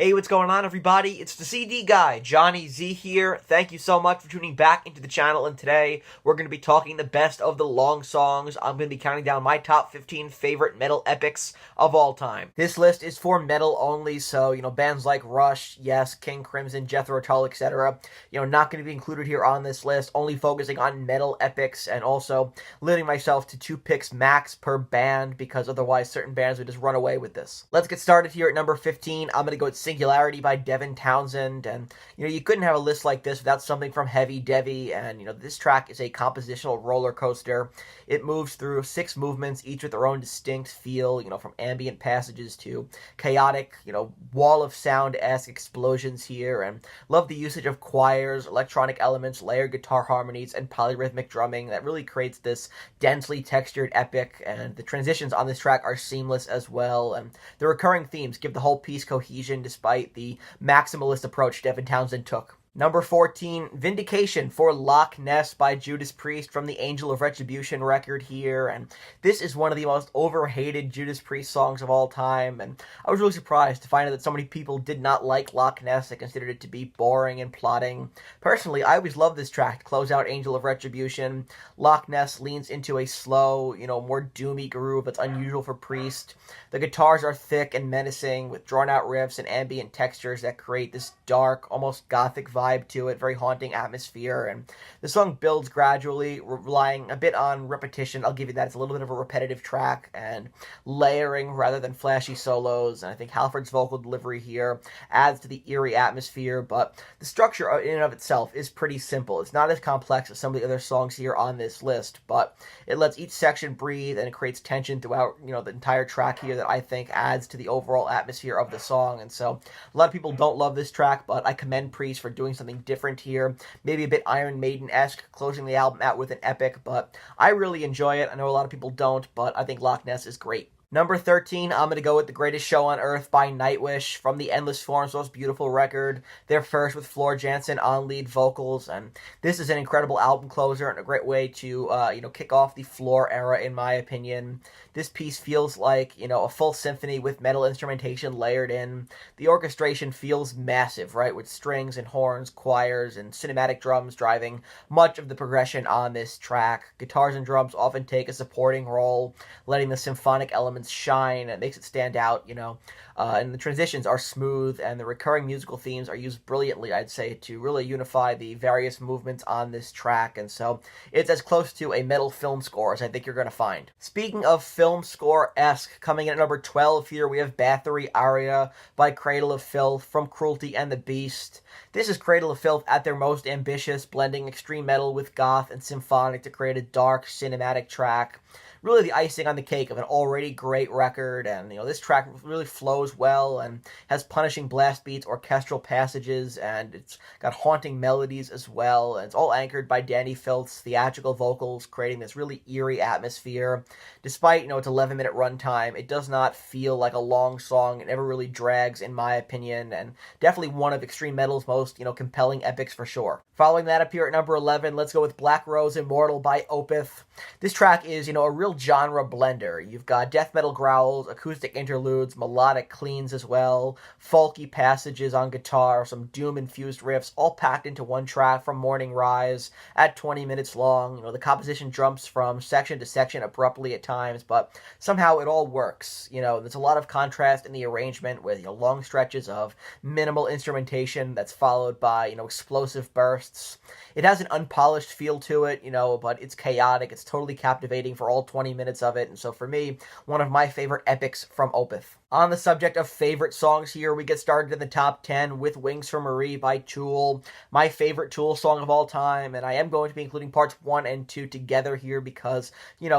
Hey, what's going on, everybody? It's the CD guy, Johnny Z here. Thank you so much for tuning back into the channel, and today we're going to be talking the best of the long songs. I'm going to be counting down my top 15 favorite metal epics of all time. This list is for metal only, so, bands like Rush, Yes, King Crimson, Jethro Tull, etc., not going to be included here on this list, only focusing on metal epics, and also limiting myself to 2 picks max per band, because otherwise certain bands would just run away with this. Let's get started here at number 15. I'm going to go with Singularity by Devin, Townsend, and you couldn't have a list like this without something from Heavy Devi, and this track is a compositional roller coaster. It moves through 6 movements, each with their own distinct feel, from ambient passages to chaotic, wall of sound-esque explosions here, and love the usage of choirs, electronic elements, layered guitar harmonies, and polyrhythmic drumming that really creates this densely textured epic, and the transitions on this track are seamless as well, and the recurring themes give the whole piece cohesion despite the maximalist approach Devin Townsend took. Number 14, Vindication for Lochness by Judas Priest from the Angel of Retribution record here, and this is one of the most overhated Judas Priest songs of all time, and I was really surprised to find out that so many people did not like Lochness and considered it to be boring and plotting. Personally, I always loved this track to close out Angel of Retribution. Lochness leans into a slow, more doomy groove that's unusual for Priest. The guitars are thick and menacing, with drawn-out riffs and ambient textures that create this dark, almost gothic vibe to it, very haunting atmosphere, and the song builds gradually, relying a bit on repetition. I'll give you that. It's a little bit of a repetitive track, and layering rather than flashy solos, and I think Halford's vocal delivery here adds to the eerie atmosphere, but the structure in and of itself is pretty simple. It's not as complex as some of the other songs here on this list, but it lets each section breathe, and it creates tension throughout, the entire track here that I think adds to the overall atmosphere of the song, and so a lot of people don't love this track, but I commend Priest for doing something different here, maybe a bit Iron Maiden-esque, closing the album out with an epic, but I really enjoy it. I know a lot of people don't, but I think Lochness is great. Number 13, I'm going to go with The Greatest Show on Earth by Nightwish from the Endless Form's Most Beautiful record. They're first with Floor Jansen on lead vocals, and this is an incredible album closer and a great way to, kick off the Floor era, in my opinion. This piece feels like, a full symphony with metal instrumentation layered in. The orchestration feels massive, right, with strings and horns, choirs, and cinematic drums driving much of the progression on this track. Guitars and drums often take a supporting role, letting the symphonic elements shine, and makes it stand out, and the transitions are smooth, and the recurring musical themes are used brilliantly, I'd say, to really unify the various movements on this track, and so it's as close to a metal film score as I think you're going to find. Speaking of film score-esque, coming in at number 12 here, we have Bathory Aria by Cradle of Filth from Cruelty and the Beast. This is Cradle of Filth at their most ambitious, blending extreme metal with goth and symphonic to create a dark, cinematic track. Really the icing on the cake of an already great record, and this track really flows well and has punishing blast beats, orchestral passages, and it's got haunting melodies as well, and it's all anchored by Danny Filth's theatrical vocals, creating this really eerie atmosphere. Despite, its 11-minute runtime, it does not feel like a long song. It never really drags, in my opinion, and definitely one of extreme metal's most, compelling epics for sure. Following that up here at number 11, let's go with Black Rose Immortal by Opeth. This track is, a real genre blender. You've got death metal growls, acoustic interludes, melodic cleans as well, folky passages on guitar, some doom-infused riffs, all packed into one track from Morning Rise at 20 minutes long. The composition jumps from section to section abruptly at times, but somehow it all works. There's a lot of contrast in the arrangement with, long stretches of minimal instrumentation that's followed by, explosive bursts. It has an unpolished feel to it, but it's chaotic. It's totally captivating for all 20 minutes of it, and so for me, one of my favorite epics from Opeth. On the subject of favorite songs here, we get started in the top 10 with Wings for Marie by Tool, my favorite Tool song of all time, and I am going to be including parts 1 and 2 together here because,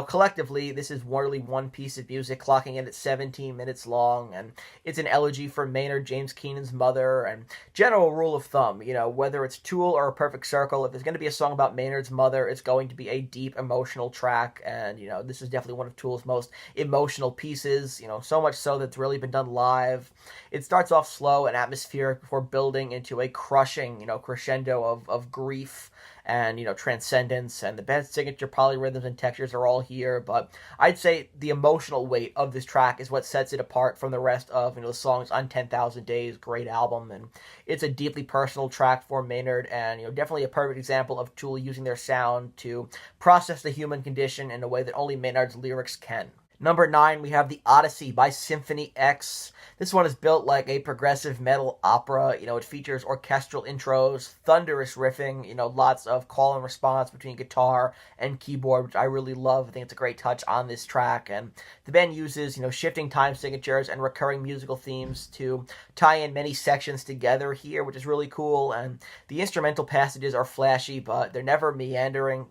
collectively, this is really one piece of music, clocking in at 17 minutes long, and it's an elegy for Maynard James Keenan's mother, and general rule of thumb, whether it's Tool or A Perfect Circle, if there's going to be a song about Maynard's mother, it's going to be a deep, emotional track, and, this is definitely one of Tool's most emotional pieces, so much so that it's really been done live. It starts off slow and atmospheric before building into a crushing, crescendo of grief and, transcendence, and the band's signature polyrhythms and textures are all here, but I'd say the emotional weight of this track is what sets it apart from the rest of, the songs on 10,000 Days, great album, and it's a deeply personal track for Maynard, and, definitely a perfect example of Tool using their sound to process the human condition in a way that only Maynard's lyrics can. Number 9, we have the Odyssey by Symphony X. This one is built like a progressive metal opera. It features orchestral intros, thunderous riffing, lots of call and response between guitar and keyboard, which I really love. I think it's a great touch on this track. And the band uses, shifting time signatures and recurring musical themes to tie in many sections together here, which is really cool. And the instrumental passages are flashy, but they're never meandering,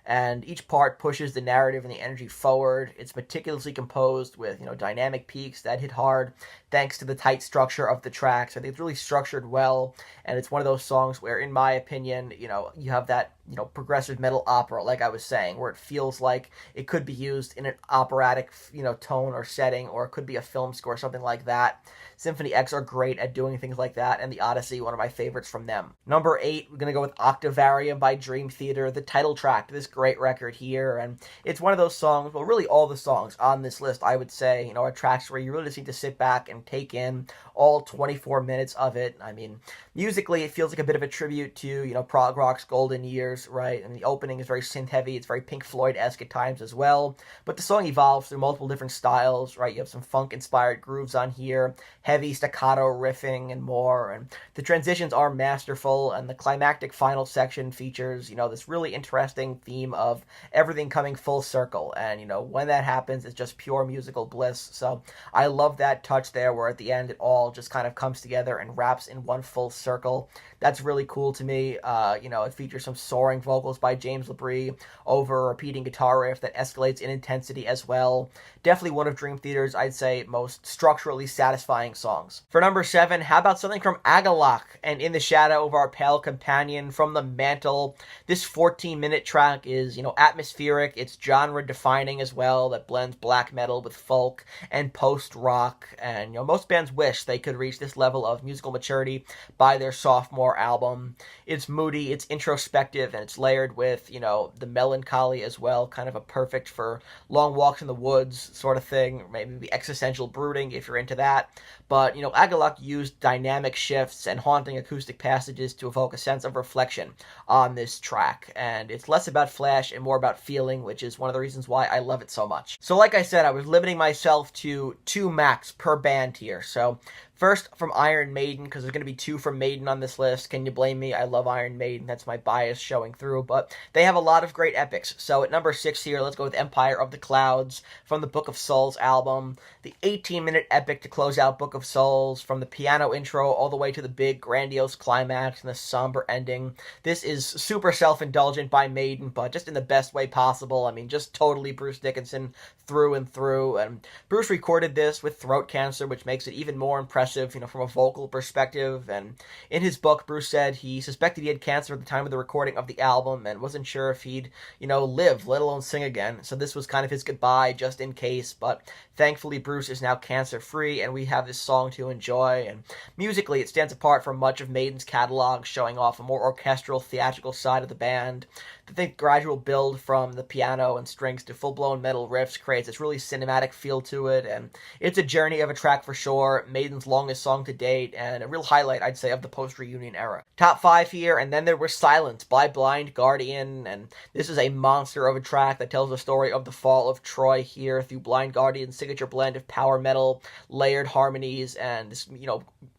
and each part pushes the narrative and the energy forward. It's meticulously composed with, dynamic peaks that hit hard thanks to the tight structure of the tracks. I think it's really structured well, and it's one of those songs where, in my opinion, you have that, progressive metal opera, like I was saying, where it feels like it could be used in an operatic, tone or setting, or it could be a film score, something like that. Symphony X are great at doing things like that, and the Odyssey, one of my favorites from them. Number 8, we're going to go with Octavarium by Dream Theater, the title track to this great record here, and it's one of those songs, well, really all the songs on this list, I would say, are tracks where you really just need to sit back and take in all 24 minutes of it. I mean, musically, it feels like a bit of a tribute to, prog rock's golden years, right? And the opening is very synth-heavy. It's very Pink Floyd-esque at times as well. But the song evolves through multiple different styles, right? You have some funk-inspired grooves on here, heavy staccato riffing, and more. And the transitions are masterful, and the climactic final section features, this really interesting theme of everything coming full circle. And, when that happens, it's just pure musical bliss. So I love that touch there where at the end it all just kind of comes together and wraps in one full circle. That's really cool to me. It features some soaring vocals by James Labrie over a repeating guitar riff that escalates in intensity as well. Definitely one of Dream Theater's, I'd say, most structurally satisfying songs. For number 7, how about something from Agalloch and In the Shadow of Our Pale Companion from the Mantle. This 14-minute track is, atmospheric. It's genre-defining as well, that blends black metal with folk and post-rock. And, most bands wish they could reach this level of musical maturity by their sophomore album. It's moody, it's introspective, and it's layered with, the melancholy as well, kind of a perfect for long walks in the woods sort of thing, or maybe existential brooding if you're into that. But, Agalloch used dynamic shifts and haunting acoustic passages to evoke a sense of reflection on this track. And it's less about flash and more about feeling, which is one of the reasons why I love it so much. So like I said, I was limiting myself to 2 max per band here. So first, from Iron Maiden, because there's going to be 2 from Maiden on this list. Can you blame me? I love Iron Maiden. That's my bias showing through. But they have a lot of great epics. So at number 6 here, let's go with Empire of the Clouds from the Book of Souls album. The 18-minute epic to close out Book of Souls, from the piano intro all the way to the big grandiose climax and the somber ending. This is super self-indulgent by Maiden, but just in the best way possible. I mean, just totally Bruce Dickinson through and through. And Bruce recorded this with throat cancer, which makes it even more impressive, from a vocal perspective. And in his book, Bruce said he suspected he had cancer at the time of the recording of the album and wasn't sure if he'd, live, let alone sing again. So this was kind of his goodbye, just in case. But thankfully, Bruce is now cancer-free, and we have this song to enjoy. And musically, it stands apart from much of Maiden's catalog, showing off a more orchestral, theatrical side of the band. The gradual build from the piano and strings to full-blown metal riffs creates this really cinematic feel to it, and it's a journey of a track for sure. Maiden's longest song to date, and a real highlight, I'd say, of the post-reunion era. Top 5 here, and then there was Silence by Blind Guardian, and this is a monster of a track that tells the story of the fall of Troy here through Blind Guardian's signature blend of power metal, layered harmonies, and this,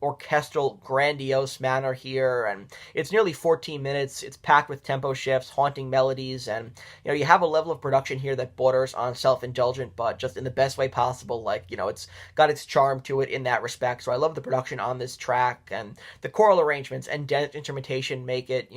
orchestral, grandiose manner here. And it's nearly 14 minutes. It's packed with tempo shifts, haunting melodies, and you have a level of production here that borders on self-indulgent, but just in the best way possible. Like, it's got its charm to it in that respect. So I love the production on this track, and the choral arrangements and dense instrumentation make it,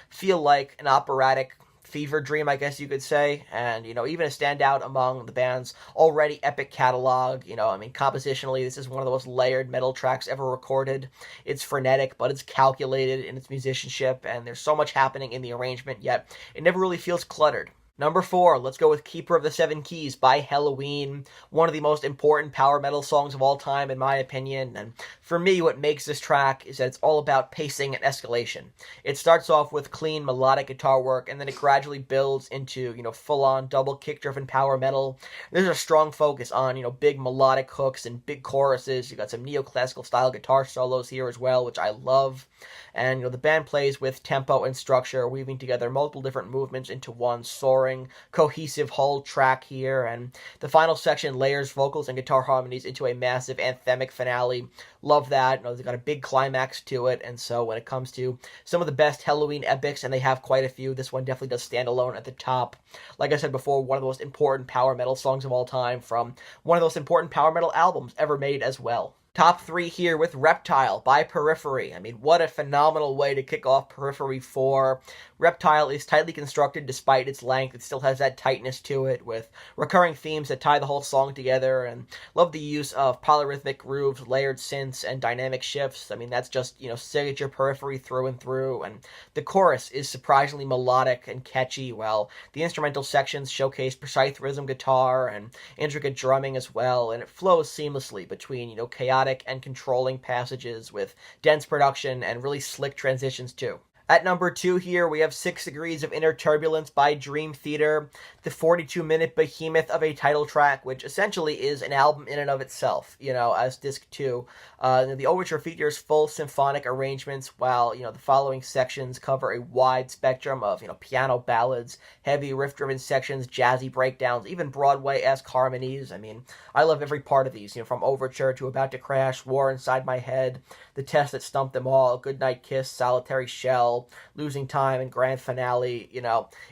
feel like an operatic fever dream, I guess you could say, and, even a standout among the band's already epic catalog. Compositionally, this is one of the most layered metal tracks ever recorded. It's frenetic, but it's calculated in its musicianship, and there's so much happening in the arrangement, yet it never really feels cluttered. Number 4, let's go with Keeper of the Seven Keys by Helloween, one of the most important power metal songs of all time in my opinion, and for me what makes this track is that it's all about pacing and escalation. It starts off with clean melodic guitar work, and then it gradually builds into, full-on double kick-driven power metal. There's a strong focus on, big melodic hooks and big choruses. You got some neoclassical style guitar solos here as well, which I love. And, the band plays with tempo and structure, weaving together multiple different movements into one soaring, cohesive whole track here. And the final section layers vocals and guitar harmonies into a massive anthemic finale. Love that. They've got a big climax to it. And so when it comes to some of the best Helloween epics, and they have quite a few, this one definitely does stand alone at the top. Like I said before, one of the most important power metal songs of all time from one of the most important power metal albums ever made as well. Top 3 here with Reptile by Periphery. I mean, what a phenomenal way to kick off Periphery 4. Reptile is tightly constructed despite its length. It still has that tightness to it with recurring themes that tie the whole song together, and love the use of polyrhythmic grooves, layered synths, and dynamic shifts. I mean, that's just, signature Periphery through and through, and the chorus is surprisingly melodic and catchy, while the instrumental sections showcase precise rhythm guitar and intricate drumming as well, and it flows seamlessly between, chaotic and controlling passages with dense production and really slick transitions too. At number 2 here, we have 6 Degrees of Inner Turbulence by Dream Theater, the 42-minute behemoth of a title track, which essentially is an album in and of itself, as disc 2. The overture features full symphonic arrangements, while, the following sections cover a wide spectrum of, piano ballads, heavy riff-driven sections, jazzy breakdowns, even Broadway-esque harmonies. I mean, I love every part of these, from Overture to About to Crash, War Inside My Head, The Test That Stumped Them All, Goodnight Kiss, Solitary Shell, Losing Time, and Grand Finale.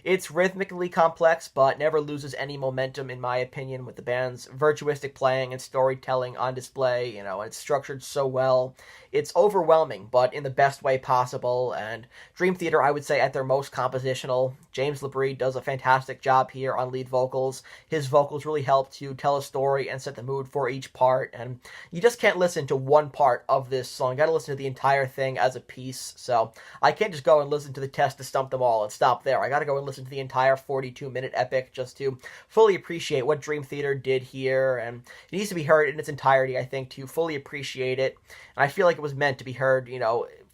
It's rhythmically complex, but never loses any momentum in my opinion, with the band's virtuistic playing and storytelling on display. And it's structured so well. It's overwhelming, but in the best way possible, and Dream Theater, I would say, at their most compositional. James LaBrie does a fantastic job here on lead vocals. His vocals really help to tell a story and set the mood for each part, and you just can't listen to one part of this song. You gotta listen to the entire thing as a piece, so I can't just go and listen to The Test to Stump Them All and stop there. I gotta go and listen to the entire 42-minute epic just to fully appreciate what Dream Theater did here, and it needs to be heard in its entirety, I think, to fully appreciate it. And I feel like it was meant to be heard,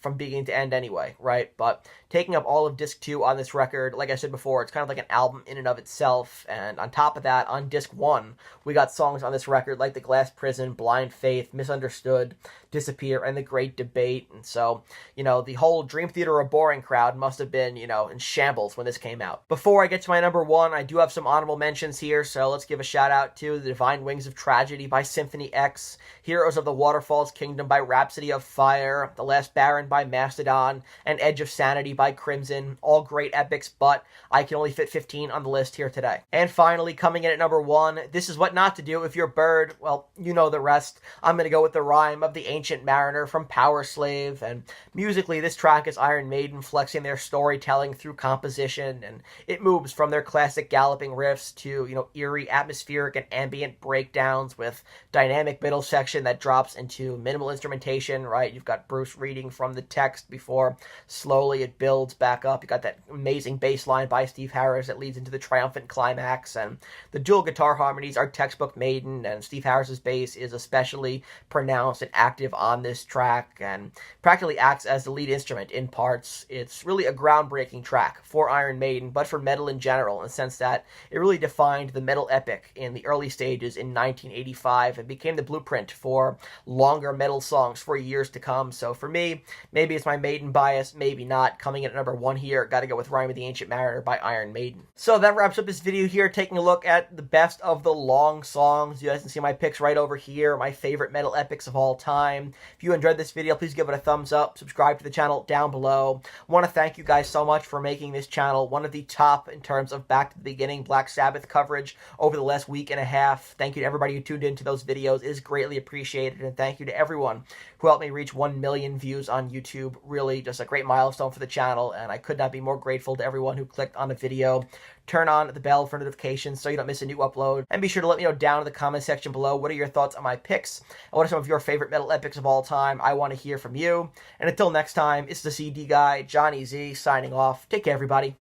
from beginning to end anyway, right? But taking up all of disc 2 on this record, like I said before, it's kind of like an album in and of itself. And on top of that, on disc 1, we got songs on this record like The Glass Prison, Blind Faith, Misunderstood, Disappear, and The Great Debate. And so, the whole Dream Theater or Boring crowd must have been, in shambles when this came out. Before I get to my number 1, I do have some honorable mentions here, so let's give a shout out to The Divine Wings of Tragedy by Symphony X, Heroes of the Waterfall's Kingdom by Rhapsody of Fire, The Last Baron by Mastodon, and Edge of Sanity by Crimson. All great epics, but I can only fit 15 on the list here today. And finally, coming in at number 1, this is what not to do if you're Bird. Well, you know the rest. I'm going to go with the Rime of the Ancient Mariner from Power Slave, and musically, this track is Iron Maiden flexing their storytelling through composition, and it moves from their classic galloping riffs to, eerie, atmospheric, and ambient breakdowns with dynamic middle section that drops into minimal instrumentation, right? You've got Bruce reading from the text before slowly it builds back up. You got that amazing bass line by Steve Harris that leads into the triumphant climax, and the dual guitar harmonies are textbook Maiden, and Steve Harris's bass is especially pronounced and active on this track, and practically acts as the lead instrument in parts. It's really a groundbreaking track for Iron Maiden, but for metal in general, in the sense that it really defined the metal epic in the early stages in 1985 and became the blueprint for longer metal songs for years to come. So for me, maybe it's my Maiden bias, maybe not. Coming in at number 1 here, gotta go with Rime of the Ancient Mariner by Iron Maiden. So that wraps up this video here, taking a look at the best of the long songs. You guys can see my picks right over here, my favorite metal epics of all time. If you enjoyed this video, please give it a thumbs up, subscribe to the channel down below. I want to thank you guys so much for making this channel one of the top in terms of Back to the Beginning Black Sabbath coverage over the last week and a half. Thank you to everybody who tuned into those videos. It is greatly appreciated, and thank you to everyone who helped me reach 1 million views on YouTube. Really just a great milestone for the channel, and I could not be more grateful to everyone who clicked on the video. Turn on the bell for notifications so you don't miss a new upload, and be sure to let me know down in the comment section below what are your thoughts on my picks, and what are some of your favorite metal epics of all time. I want to hear from you, and until next time, it's the CD guy, Johnny Z, signing off. Take care, everybody.